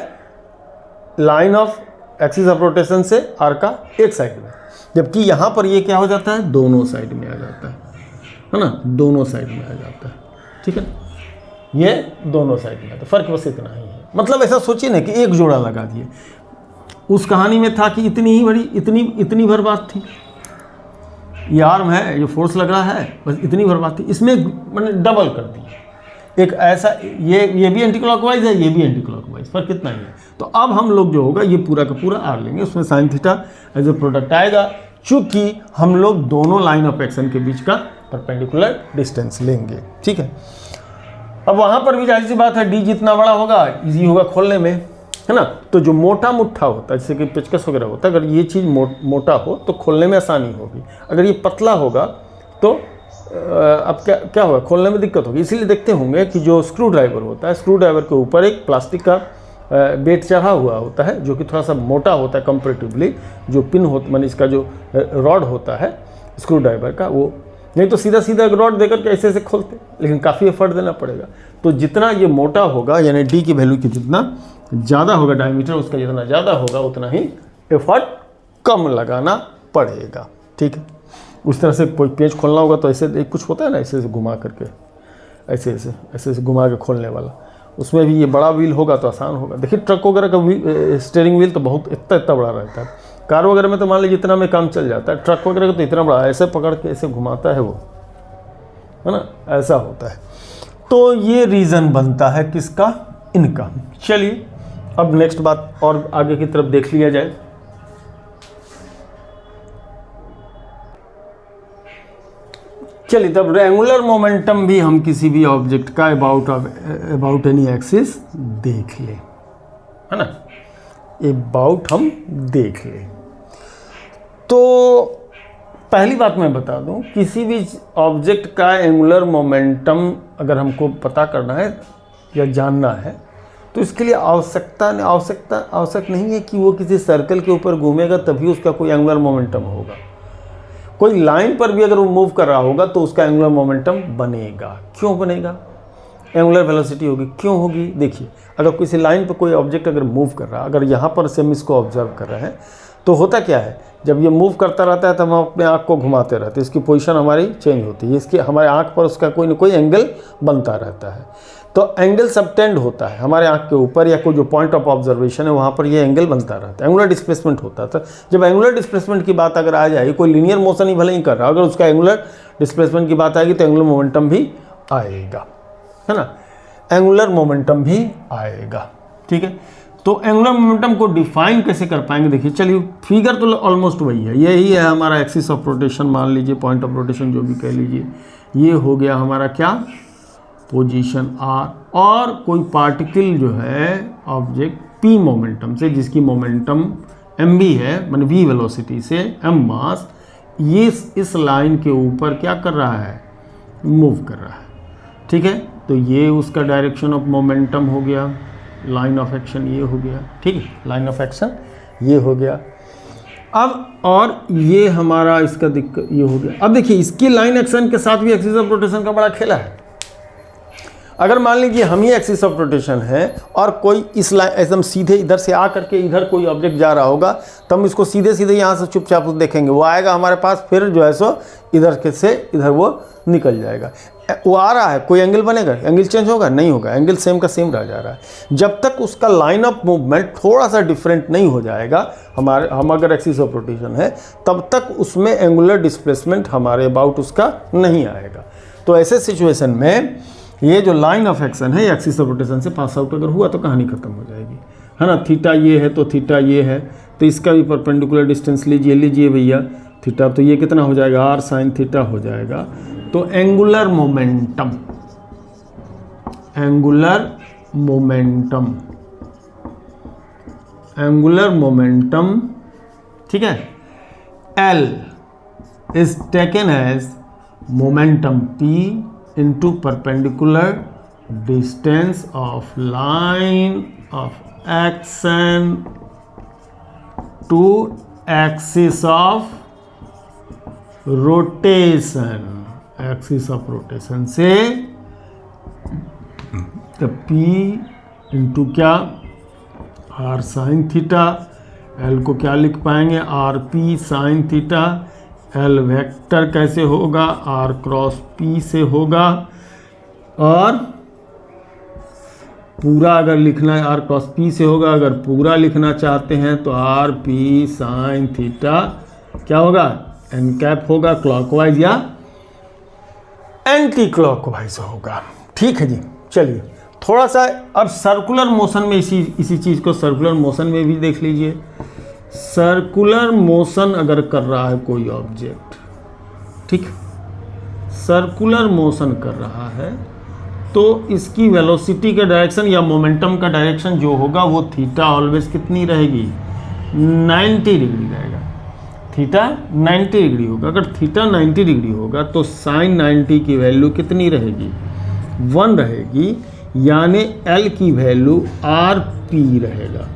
line of axis of rotation से आर का एक साइड में, जबकि यहाँ पर ये क्या हो जाता है, दोनों साइड में आ जाता है ना, दोनों साइड में आ जाता है, ठीक है, ये दोनों साइड में आता है। फर्क बस इतना ही है। मतलब ऐसा सोचिए ना कि एक जोड़ा लगा दिए, उस कहानी में था कि इतनी ही बड़ी इतनी भर बात थी, ये आर्म है, ये फोर्स लग रहा है, बस इतनी भर बात थी, इसमें मैंने डबल कर दी। एक ऐसा ये भी एंटी क्लॉकवाइज है, ये भी एंटी क्लॉकवाइज, फर्क कितना ही है। तो अब हम लोग जो होगा ये पूरा का पूरा आर लेंगे, उसमें sine theta as a product आएगा, चूंकि हम लोग दोनों लाइन ऑफ एक्शन के बीच का परपेंडिकुलर डिस्टेंस लेंगे, ठीक है। अब वहाँ पर भी जाहिर सी बात है, डी जितना बड़ा होगा इजी होगा खोलने में, है ना। तो जो मोटा मुट्ठा होता है, जैसे कि पेचकस वगैरह होता है, अगर ये चीज़ मोटा हो तो खोलने में आसानी होगी, अगर ये पतला होगा तो अब क्या होगा, खोलने में दिक्कत होगी। इसीलिए देखते होंगे कि जो स्क्रू ड्राइवर होता है, स्क्रू ड्राइवर के ऊपर एक प्लास्टिक का बेट चढ़ा हुआ होता है, जो कि थोड़ा सा मोटा होता है कंपेरेटिवली, जो पिन होता, माने इसका जो रॉड होता है स्क्रू ड्राइवर का, वो नहीं तो सीधा सीधा एक रॉड देकर के ऐसे खोलते, लेकिन काफ़ी एफर्ट देना पड़ेगा। तो जितना ये मोटा होगा, यानी डी की वैल्यू की जितना ज़्यादा होगा, डायमीटर उसका जितना ज़्यादा होगा, उतना ही एफर्ट कम लगाना पड़ेगा, ठीक है। उस तरह से कोई पेज खोलना होगा तो ऐसे एक कुछ होता है ना, ऐसे घुमा करके ऐसे घुमा के खोलने वाला, उसमें भी ये बड़ा व्हील होगा तो आसान होगा। देखिए ट्रक वगैरह का स्टीयरिंग व्हील तो बहुत इतना बड़ा रहता है, कार वगैरह में तो मान लीजिए इतना में काम चल जाता है, ट्रक वगैरह का तो इतना बड़ा, ऐसे पकड़ के ऐसे घुमाता है वो, है ना, ऐसा होता है। तो ये रीज़न बनता है किसका, इनका। चलिए अब नेक्स्ट बात और आगे की तरफ देख लिया जाए। चलिए तब एंगुलर मोमेंटम भी हम किसी भी ऑब्जेक्ट का अबाउट एनी एक्सिस देख लें, है ना, अबाउट हम देख लें। तो पहली बात मैं बता दूं, किसी भी ऑब्जेक्ट का एंगुलर मोमेंटम अगर हमको पता करना है या जानना है तो इसके लिए आवश्यक नहीं है कि वो किसी सर्कल के ऊपर घूमेगा तभी उसका कोई एंगुलर मोमेंटम होगा। कोई लाइन पर भी अगर वो मूव कर रहा होगा तो उसका एंगुलर मोमेंटम बनेगा। क्यों बनेगा? एंगुलर वेलोसिटी होगी। क्यों होगी? देखिए, अगर किसी लाइन पर कोई ऑब्जेक्ट अगर मूव कर रहा है, अगर यहाँ पर से हम इसको ऑब्जर्व कर रहे हैं तो होता क्या है, जब ये मूव करता रहता है तब हम अपने आँख को घुमाते रहते हैं, इसकी पोजीशन हमारी चेंज होती है, इसके हमारे आँख पर उसका कोई ना कोई एंगल बनता रहता है। तो एंगल सबटेंड होता है हमारे आँख के ऊपर, या कोई जो पॉइंट ऑफ ऑब्जर्वेशन है वहाँ पर ये एंगल बनता रहता है, एंगुलर डिस्प्लेसमेंट होता था। जब एंगुलर डिस्प्लेसमेंट की बात अगर आ जाए, कोई लीनियर मोशन ही भले ही कर रहा, अगर उसका एंगुलर डिस्प्लेसमेंट की बात आएगी तो एंगुलर मोमेंटम भी आएगा, है ना, एंगुलर मोमेंटम भी आएगा। ठीक है, तो एंगुलर मोमेंटम को डिफाइन कैसे कर पाएंगे? देखिए, चलिए फिगर तो ऑलमोस्ट वही है, यही है हमारा एक्सिस ऑफ रोटेशन, मान लीजिए पॉइंट ऑफ रोटेशन जो भी कह लीजिए, ये हो गया हमारा क्या, पोजीशन आर, और कोई पार्टिकल जो है ऑब्जेक्ट पी मोमेंटम से, जिसकी मोमेंटम एम बी है, माने वी वेलोसिटी से एम मास, ये इस लाइन के ऊपर क्या कर रहा है, मूव कर रहा है। ठीक है, तो ये उसका डायरेक्शन ऑफ मोमेंटम हो गया, लाइन ऑफ एक्शन ये हो गया। ठीक है, लाइन ऑफ एक्शन ये हो गया। अब और ये हमारा इसका दिक्कत ये हो गया। अब देखिए, इसकी लाइन एक्शन के साथ भी एक्सिस ऑफ रोटेशन का बड़ा खेला है। अगर मान लीजिए हम ही एक्सिस ऑफ रोटेशन है और कोई इस लाइन एकदम सीधे इधर से आ करके इधर कोई ऑब्जेक्ट जा रहा होगा, तो हम इसको सीधे सीधे यहाँ से चुपचाप देखेंगे, वो आएगा हमारे पास, फिर जो है सो इधर के से इधर वो निकल जाएगा। वो आ रहा है, कोई एंगल बनेगा, एंगल चेंज होगा? नहीं होगा, एंगल सेम का सेम रह जा रहा है। जब तक उसका लाइन ऑफ मूवमेंट थोड़ा सा डिफरेंट नहीं हो जाएगा, हम अगर एक्सिस ऑफ रोटेशन है, तब तक उसमें एंगुलर डिस्प्लेसमेंट हमारे अबाउट उसका नहीं आएगा। तो ऐसे सिचुएशन में ये जो लाइन ऑफ एक्शन है एक्सिस ऑफ रोटेशन से पास आउट अगर हुआ तो कहानी खत्म हो जाएगी, है ना। थीटा ये है तो थीटा ये है, तो इसका भी परपेंडिकुलर डिस्टेंस लीजिए भैया, थीटा, तो ये कितना हो जाएगा, आर साइन थीटा हो जाएगा। तो एंगुलर मोमेंटम, एंगुलर मोमेंटम, ठीक है, L is taken as momentum P into perpendicular distance of line of action to axis of rotation, axis of rotation से तो P इंटू क्या, R साइन थीटा, L को क्या लिख पाएंगे, R P sine theta, L vector कैसे होगा, are cross P से होगा, और पूरा अगर लिखना है आर क्रॉस पी से होगा, अगर पूरा लिखना चाहते हैं तो आर पी साइन थीटा क्या होगा, एन कैप होगा, क्लॉकवाइज या एंटी क्लॉकवाइज होगा। ठीक है जी, चलिए थोड़ा सा अब सर्कुलर मोशन में इसी चीज़ को सर्कुलर मोशन में भी देख लीजिए। सर्कुलर मोशन अगर कर रहा है कोई ऑब्जेक्ट, ठीक, सर्कुलर मोशन कर रहा है तो इसकी वेलोसिटी का डायरेक्शन या मोमेंटम का डायरेक्शन जो होगा वो थीटा ऑलवेज कितनी रहेगी, 90 डिग्री रहेगा। थीटा 90 डिग्री होगा। अगर थीटा 90 डिग्री होगा तो साइन 90 की वैल्यू कितनी रहेगी, 1 रहेगी, यानी एल की वैल्यू आर पी रहेगा,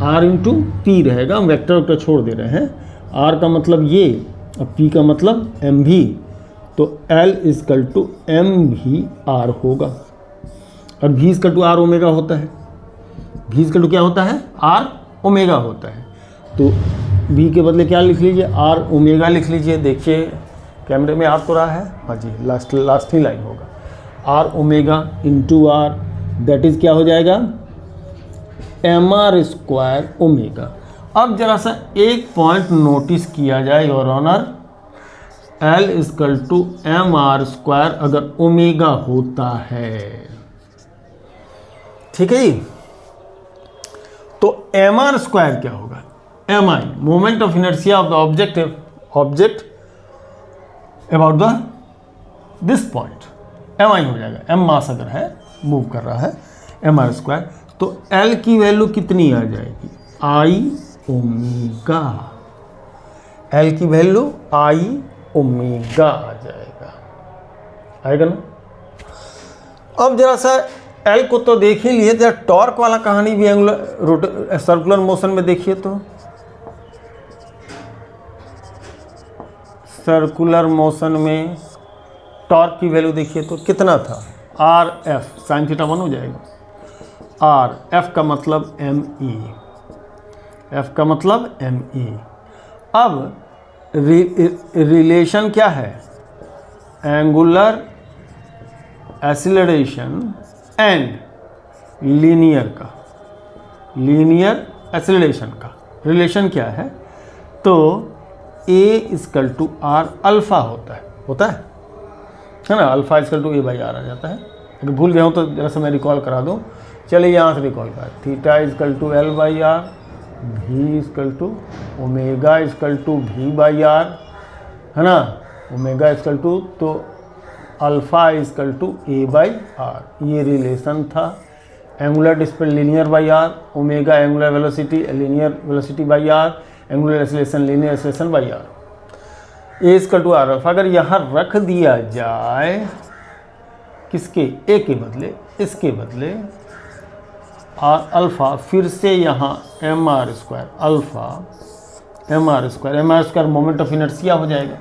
आर इंटू पी रहेगा। हम वेक्टर छोड़ दे रहे हैं, आर का मतलब ये और पी का मतलब एम भी, तो एल इजकल टू एम भी आर होगा। और भी इजकल टू आर ओमेगा होता है, भी इजकल टू क्या होता है, आर ओमेगा होता है। तो भी के बदले क्या लिख लीजिए, आर ओमेगा लिख लीजिए। देखिए कैमरे में आ तो रहा है, हाँ जी, लास्ट ही लाइन होगा, R omega into R, that is क्या हो जाएगा, एम आर स्क्वायर ओमेगा। अब जरा सा एक पॉइंट नोटिस किया जाए your honour, L is equal to M R square अगर ओमेगा होता है, ठीक है जी, तो एम आर स्क्वायर क्या होगा, M I moment of inertia of the object about the this point mi हो जाएगा, m मास अगर है मूव कर रहा है mr², तो l की वैल्यू कितनी आ जाएगी, i ओमेगा, l की वैल्यू i ओमेगा आ जाएगा, आएगा ना। अब जरा सा l को तो देख ही लिए, जरा टॉर्क वाला कहानी भी एंगुलर सर्कुलर मोशन में देखिए, तो सर्कुलर मोशन में टॉर्क की वैल्यू देखिए तो कितना था, आर एफ साइन थीटा 1 हो जाएगा, आर एफ का मतलब एम ई, एफ का मतलब एम ई। अब रिलेशन क्या है, एंगुलर एक्सीलरेशन एंड लीनियर का, लीनियर एक्सीलरेशन का रिलेशन क्या है, तो A equal to R alpha होता है ना, अल्फ़ा इक्वल टू A/r आ जाता है। अगर भूल गया हूँ तो जरा सा मैं रिकॉल करा दूँ, चलिए यहाँ से रिकॉल करा, theta equal to L/r, v equal to omega equal to v/r, है ना, ओमेगा इक्वल टू, तो अल्फ़ा इक्वल टू A/r, ये रिलेशन था। Angular displacement linear by R, omega angular velocity linear velocity by R, angular acceleration linear acceleration by R, A equal to R alpha. अगर यहाँ रख दिया जाए किसके, ए के बदले, इसके बदले आर अल्फ़ा, फिर से यहाँ M R square alpha, M R square moment of inertia हो जाएगा,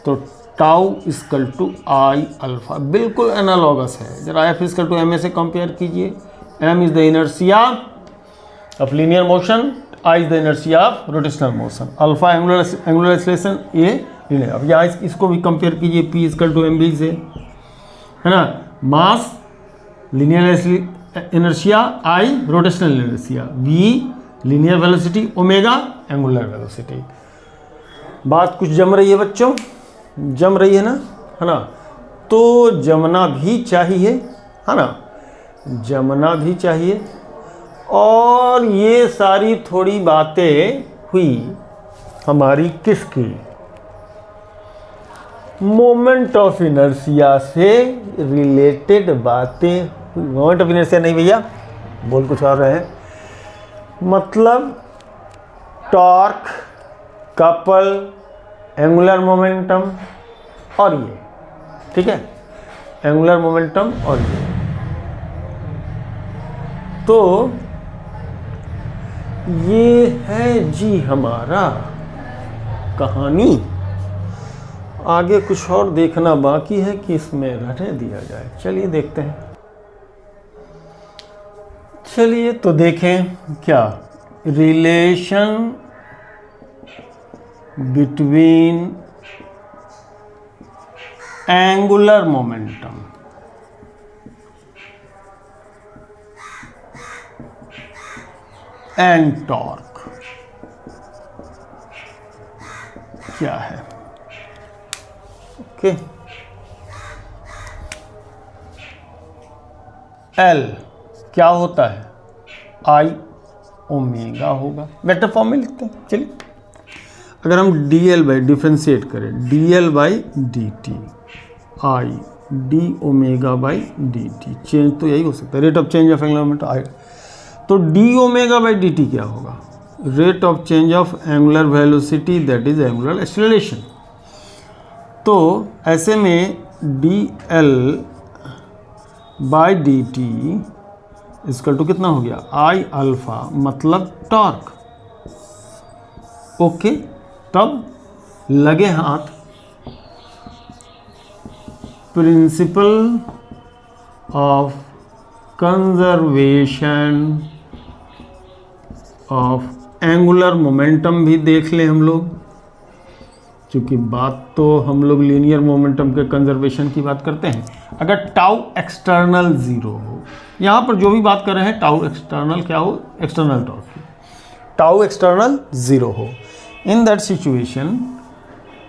तो tau equal to I alpha, बिल्कुल एनालॉगस है। जरा F equal to M A से कंपेयर कीजिए, M is the inertia of linear motion, I is the inertia of rotational motion, alpha angular acceleration, A linear. अब यहाँ इसको भी compare कीजिए, P equal to M V से, है ना, मास लीनियर इनर्शिया, आई rotational inertia, V linear velocity, omega angular velocity. बात कुछ जम रही है बच्चों, जम रही है ना, है ना, तो जमना भी चाहिए, है ना, जमना भी चाहिए। और ये सारी थोड़ी बातें हुई हमारी किसकी, मोमेंट ऑफ इनर्शिया से रिलेटेड बातें हुई। मोमेंट ऑफ इनर्शिया नहीं भैया, बोल कुछ और रहे हैं, मतलब टॉर्क, कपल, एंगुलर मोमेंटम और ये, ठीक है, एंगुलर मोमेंटम और ये, तो ये है जी हमारा कहानी। आगे कुछ और देखना बाकी है कि इसमें रहने दिया जाए, चलिए देखते हैं। चलिए तो देखें क्या relation between angular momentum and torque क्या है। ओके, एल क्या होता है, आई ओमेगा होगा, वेक्टर फॉर्म में लिखते हैं। चलिए अगर हम dl बाई डिफ्रेंशिएट करें, dl by D t, I d omega by D t, change तो यही हो सकता है, rate of change of angular momentum I, तो d omega by D t क्या होगा, rate of change of angular velocity that is angular acceleration. तो ऐसे में D L by D T equal to कितना हो गया, आई अल्फा, मतलब टॉर्क। ओके, तब लगे हाथ, principle of conservation of angular momentum भी देख लें हम लोग, क्योंकि बात तो हम लोग लीनियर मोमेंटम के कंजर्वेशन की बात करते हैं। अगर टाउ एक्सटर्नल ज़ीरो हो, यहाँ पर जो भी बात कर रहे हैं टाउ एक्सटर्नल क्या हो, एक्सटर्नल टॉर्क की, टाउ एक्सटर्नल ज़ीरो हो, in that situation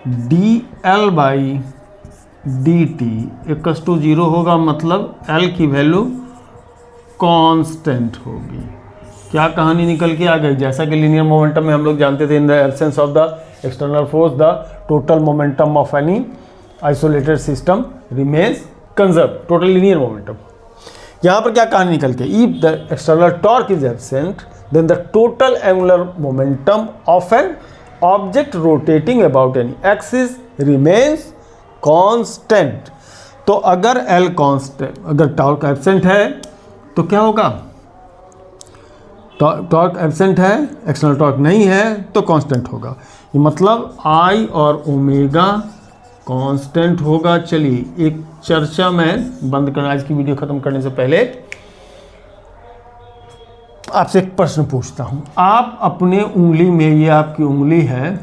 D L by D T equals to zero होगा, मतलब एल की वैल्यू कांस्टेंट होगी। क्या कहानी निकल के आ गई, जैसा कि लीनियर मोमेंटम में हम लोग जानते थे, in the absence of the external force the total momentum of any isolated system remains conserve, total linear momentum. यहाँ पर क्या कहानी निकल के, if the external torque is absent then the total angular momentum of an object rotating about any axis remains constant. तो अगर L constant, अगर torque absent है तो क्या होगा, टॉर्क एब्सेंट है, एक्सटर्नल टॉर्क नहीं है तो कांस्टेंट होगा। ये मतलब आई और ओमेगा कांस्टेंट होगा। चलिए एक चर्चा में बंद करना, आज की वीडियो खत्म करने से पहले आपसे एक प्रश्न पूछता हूँ। आप अपने उंगली में, ये आपकी उंगली है,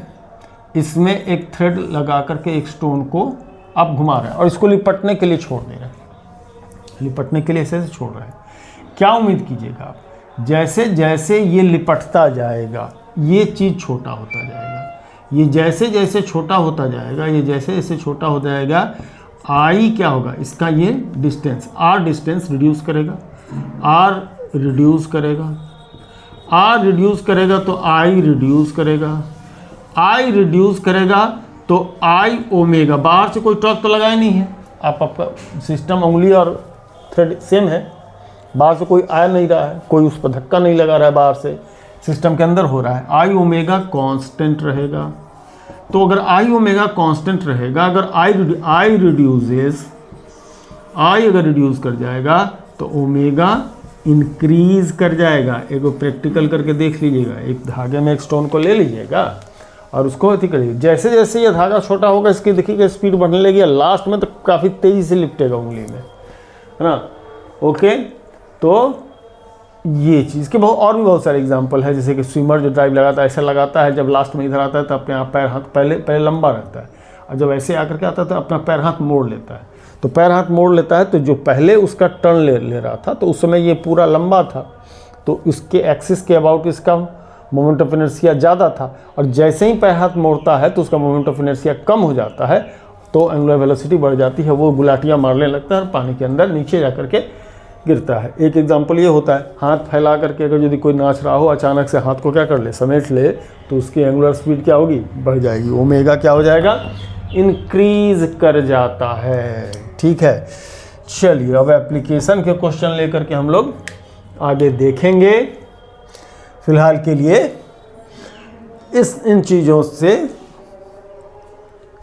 इसमें एक थ्रेड लगा करके एक स्टोन को आप घुमा रहे हैं और इसको लिपटने के लिए छोड़ दे रहे हैं, लिपटने के लिए ऐसे छोड़ रहे हैं। क्या उम्मीद कीजिएगा आप, जैसे जैसे ये लिपटता जाएगा ये चीज़ छोटा होता जाएगा, ये जैसे जैसे छोटा होता जाएगा, ये जैसे जैसे छोटा हो जाएगा, आई क्या होगा, इसका ये डिस्टेंस, आर डिस्टेंस रिड्यूस करेगा, आर रिड्यूस करेगा, आर रिड्यूस करेगा तो आई रिड्यूस करेगा, आई रिड्यूस करेगा तो आई ओमेगा, बाहर से कोई टॉर्क तो लगाया नहीं है, आपका सिस्टम उंगली और थ्रेड सेम है, बाहर से कोई आ नहीं रहा है, कोई उस पर धक्का नहीं लगा रहा है, बाहर से सिस्टम के अंदर हो रहा है, आई ओमेगा कांस्टेंट रहेगा। तो अगर आई ओमेगा कांस्टेंट रहेगा, अगर आई रिड्यूसेस, आई अगर रिड्यूस कर जाएगा तो ओमेगा इंक्रीज कर जाएगा। एक प्रैक्टिकल करके देख लीजिएगा, एक धागे में एक स्टोन को ले लीजिएगा और उसको अति करिए, जैसे जैसे ये धागा छोटा होगा इसकी देखिएगा स्पीड बढ़ने लगेगी, लास्ट में तो काफ़ी तेज़ी से लिपटेगा उंगली में, है ना। ओके, तो ये चीज़ के बहुत और भी बहुत सारे एग्जांपल है, जैसे कि स्विमर जो ड्राइव लगाता है ऐसा लगाता है, जब लास्ट में इधर आता है तो अपने आप पैर हाथ पहले लंबा रहता है और जब ऐसे आकर के आता है तो अपना पैर हाथ मोड़ लेता है। तो पैर हाथ मोड़ लेता है तो जो पहले उसका टर्न ले रहा था तो उस समय ये पूरा लंबा था, तो उसके एक्सिस के अबाउट इसका मोमेंट ऑफ इनर्शिया ज़्यादा था, और जैसे ही पैर हाथ मोड़ता है तो उसका मोमेंट ऑफ इनर्शिया कम हो जाता है, तो एंगुलर वेलोसिटी बढ़ जाती है, वो गुलाटियाँ मारने लगता है और पानी के अंदर नीचे जा कर के गिरता है। एक एग्जाम्पल ये होता है, हाथ फैला करके अगर यदि कोई नाच रहा हो, अचानक से हाथ को क्या कर ले, समेट ले, तो उसकी एंगुलर स्पीड क्या होगी, बढ़ जाएगी, ओमेगा क्या हो जाएगा, इंक्रीज कर जाता है। ठीक है, चलिए अब एप्लीकेशन के क्वेश्चन लेकर के हम लोग आगे देखेंगे। फिलहाल के लिए इन चीज़ों से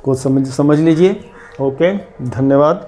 को समझ लीजिए। ओके, धन्यवाद।